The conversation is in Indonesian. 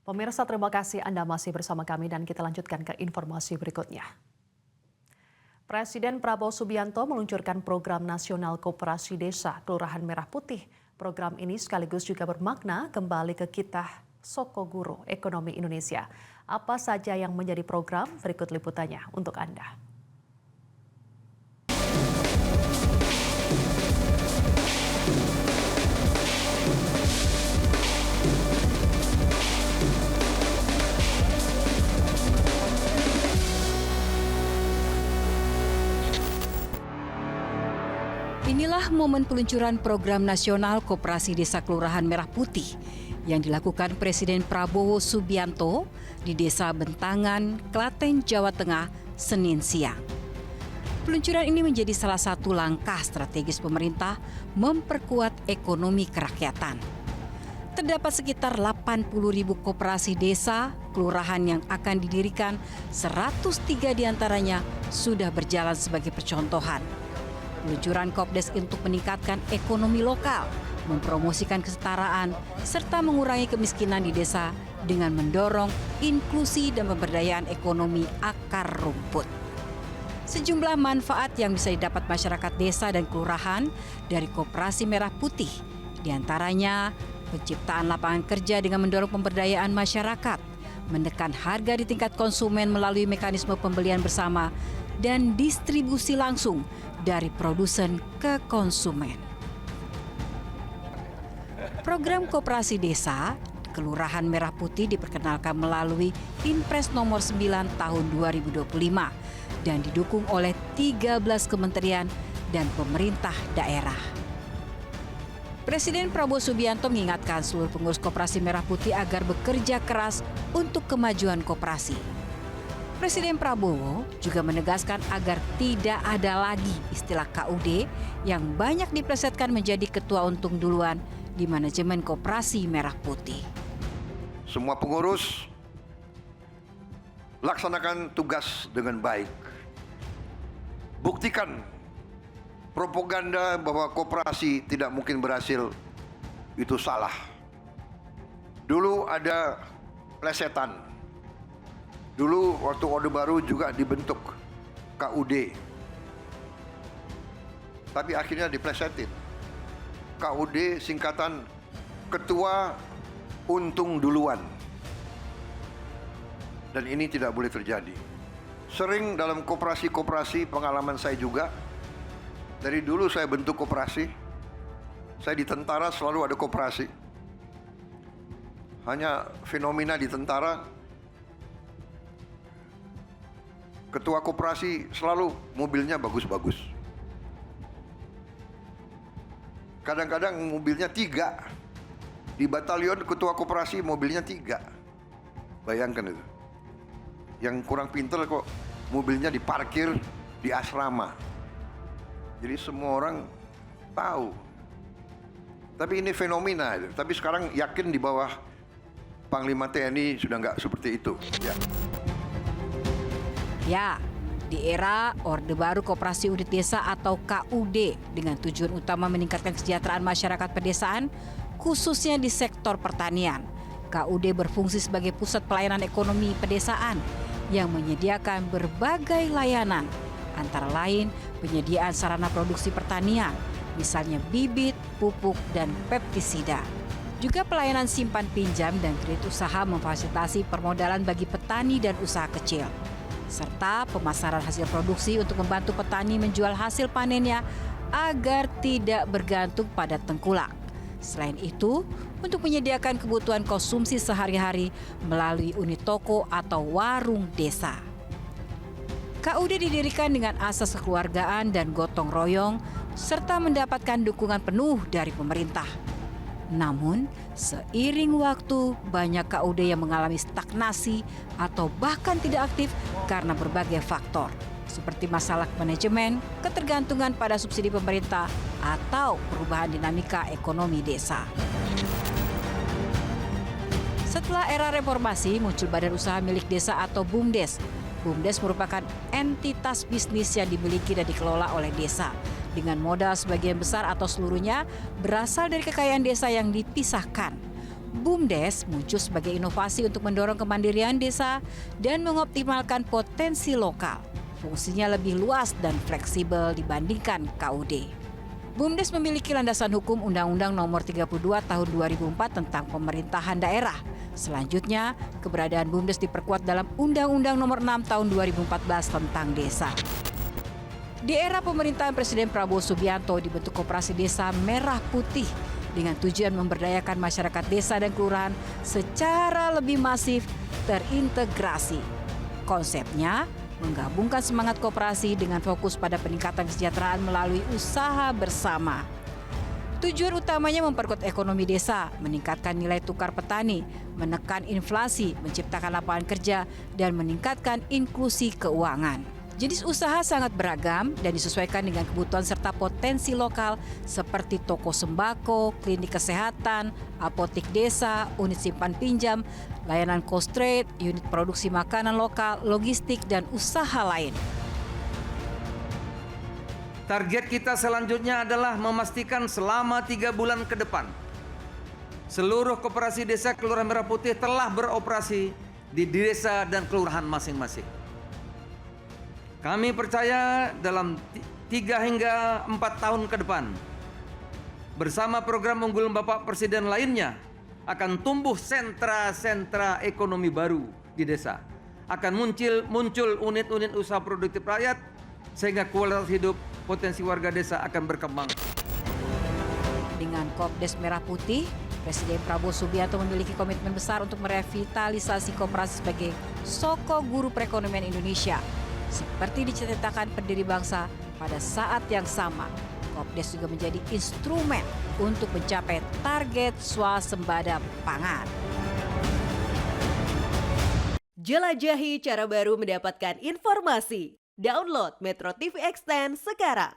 Pemirsa, terima kasih Anda masih bersama kami dan kita lanjutkan ke informasi berikutnya. Presiden Prabowo Subianto meluncurkan program nasional Koperasi Desa Kelurahan Merah Putih. Program ini sekaligus juga bermakna kembali ke kitah Sokoguru Ekonomi Indonesia. Apa saja yang menjadi program? Berikut liputannya untuk Anda. Inilah momen peluncuran program nasional Koperasi Desa Kelurahan Merah Putih yang dilakukan Presiden Prabowo Subianto di Desa Bentangan, Klaten, Jawa Tengah, Senin siang. Peluncuran ini menjadi salah satu langkah strategis pemerintah memperkuat ekonomi kerakyatan. Terdapat sekitar 80.000 koperasi desa, kelurahan yang akan didirikan, 103 diantaranya sudah berjalan sebagai percontohan. Peluncuran Kopdes untuk meningkatkan ekonomi lokal, mempromosikan kesetaraan, serta mengurangi kemiskinan di desa dengan mendorong inklusi dan pemberdayaan ekonomi akar rumput. Sejumlah manfaat yang bisa didapat masyarakat desa dan kelurahan dari Koperasi Merah Putih, diantaranya penciptaan lapangan kerja dengan mendorong pemberdayaan masyarakat, menekan harga di tingkat konsumen melalui mekanisme pembelian bersama, dan distribusi langsung dari produsen ke konsumen. Program Koperasi Desa Kelurahan Merah Putih diperkenalkan melalui Inpres nomor 9 tahun 2025 dan didukung oleh 13 kementerian dan pemerintah daerah. Presiden Prabowo Subianto mengingatkan seluruh pengurus Koperasi Merah Putih agar bekerja keras untuk kemajuan koperasi. Presiden Prabowo juga menegaskan agar tidak ada lagi istilah KUD yang banyak diplesetkan menjadi ketua untung duluan di manajemen Koperasi Merah Putih. Semua pengurus laksanakan tugas dengan baik. Buktikan propaganda bahwa koperasi tidak mungkin berhasil itu salah. Dulu ada plesetan. Dulu waktu Orde Baru juga dibentuk KUD. Tapi akhirnya diplesetin. KUD singkatan Ketua Untung Duluan. Dan ini tidak boleh terjadi. Sering dalam koperasi-koperasi pengalaman saya juga. Dari dulu saya bentuk koperasi. Saya di tentara selalu ada koperasi. Hanya fenomena di tentara, ketua koperasi selalu mobilnya bagus-bagus. Kadang-kadang mobilnya 3. Di batalion ketua koperasi mobilnya 3. Bayangkan itu. Yang kurang pintar kok mobilnya diparkir di asrama. Jadi semua orang tahu. Tapi ini fenomena. Tapi sekarang yakin di bawah Panglima TNI sudah nggak seperti itu. Ya. Ya, di era Orde Baru Koperasi Unit Desa atau KUD dengan tujuan utama meningkatkan kesejahteraan masyarakat pedesaan, khususnya di sektor pertanian. KUD berfungsi sebagai pusat pelayanan ekonomi pedesaan yang menyediakan berbagai layanan, antara lain penyediaan sarana produksi pertanian, misalnya bibit, pupuk, dan pestisida. Juga pelayanan simpan pinjam dan kredit usaha memfasilitasi permodalan bagi petani dan usaha kecil, serta pemasaran hasil produksi untuk membantu petani menjual hasil panennya agar tidak bergantung pada tengkulak. Selain itu, untuk menyediakan kebutuhan konsumsi sehari-hari melalui unit toko atau warung desa. KUD didirikan dengan asas kekeluargaan dan gotong royong, serta mendapatkan dukungan penuh dari pemerintah. Namun, seiring waktu, banyak KUD yang mengalami stagnasi atau bahkan tidak aktif karena berbagai faktor, seperti masalah manajemen, ketergantungan pada subsidi pemerintah, atau perubahan dinamika ekonomi desa. Setelah era reformasi, muncul Badan Usaha Milik Desa atau BUMDes. BUMDes merupakan entitas bisnis yang dimiliki dan dikelola oleh desa, dengan modal sebagian besar atau seluruhnya berasal dari kekayaan desa yang dipisahkan. BUMDes muncul sebagai inovasi untuk mendorong kemandirian desa dan mengoptimalkan potensi lokal. Fungsinya lebih luas dan fleksibel dibandingkan KUD. BUMDes memiliki landasan hukum Undang-Undang Nomor 32 Tahun 2004 tentang Pemerintahan Daerah. Selanjutnya, keberadaan BUMDes diperkuat dalam Undang-Undang Nomor 6 Tahun 2014 tentang Desa. Di era pemerintahan Presiden Prabowo Subianto dibentuk Koperasi Desa Merah Putih dengan tujuan memberdayakan masyarakat desa dan kelurahan secara lebih masif terintegrasi. Konsepnya menggabungkan semangat koperasi dengan fokus pada peningkatan kesejahteraan melalui usaha bersama. Tujuan utamanya memperkuat ekonomi desa, meningkatkan nilai tukar petani, menekan inflasi, menciptakan lapangan kerja, dan meningkatkan inklusi keuangan. Jenis usaha sangat beragam dan disesuaikan dengan kebutuhan serta potensi lokal seperti toko sembako, klinik kesehatan, apotik desa, unit simpan pinjam, layanan cost-trade, unit produksi makanan lokal, logistik, dan usaha lain. Target kita selanjutnya adalah memastikan selama 3 bulan ke depan seluruh koperasi desa Kelurahan Merah Putih telah beroperasi di desa dan kelurahan masing-masing. Kami percaya dalam 3 hingga 4 tahun ke depan, bersama program unggulan Bapak Presiden lainnya, akan tumbuh sentra-sentra ekonomi baru di desa. Akan muncul unit-unit usaha produktif rakyat, sehingga kualitas hidup potensi warga desa akan berkembang. Dengan Kopdes Merah Putih, Presiden Prabowo Subianto memiliki komitmen besar untuk merevitalisasi koperasi sebagai soko guru perekonomian Indonesia. Seperti diceritakan pendiri bangsa, pada saat yang sama, Kopdes juga menjadi instrumen untuk mencapai target swasembada pangan. Jelajahi cara baru mendapatkan informasi. Download Metro TV Extend sekarang.